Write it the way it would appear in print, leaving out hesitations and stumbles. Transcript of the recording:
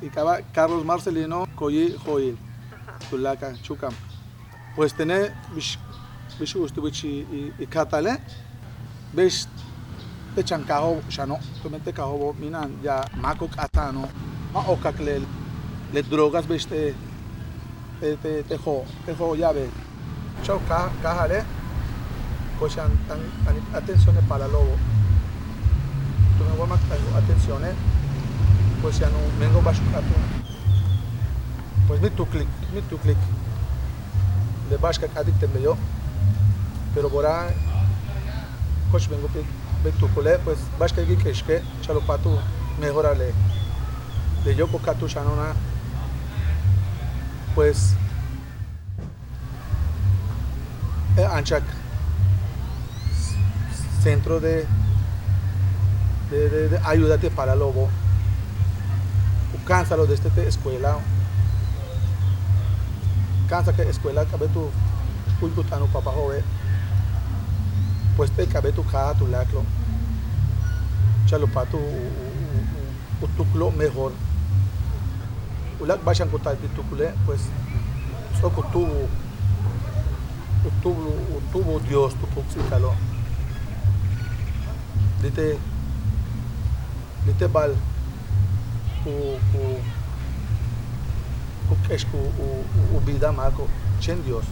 y Carlos Marcelino Coyi Joil, Tulaca, Chucam. Pues tener bish ustubich y catale, bish te chancajo shano, tomete cajo minan ya maco catano, ma okakle le drogas bish te jo llave. Chau cajale, pues tan atenciones para lobo. Tú me voy a atenciones, pues ya no vengo bajo pues mi tu clic, le vas que adicte me yo, pero ahora pues vengo pe tu cole, pues vas que chalo patu mejorale, le yo porque tu chanona, pues anchak centro de ayudarte para lobo, cánsalo de esta escuela, cansa que escuela cabe tu cultutano papá joven, pues te cabe tu caja tu laclo, chalo patu utuklo mejor, ulak bashan kutal pitukule, pues soko tuvo Dios tu puxicalo, dite bal ku kesh ku vida mako chen Dios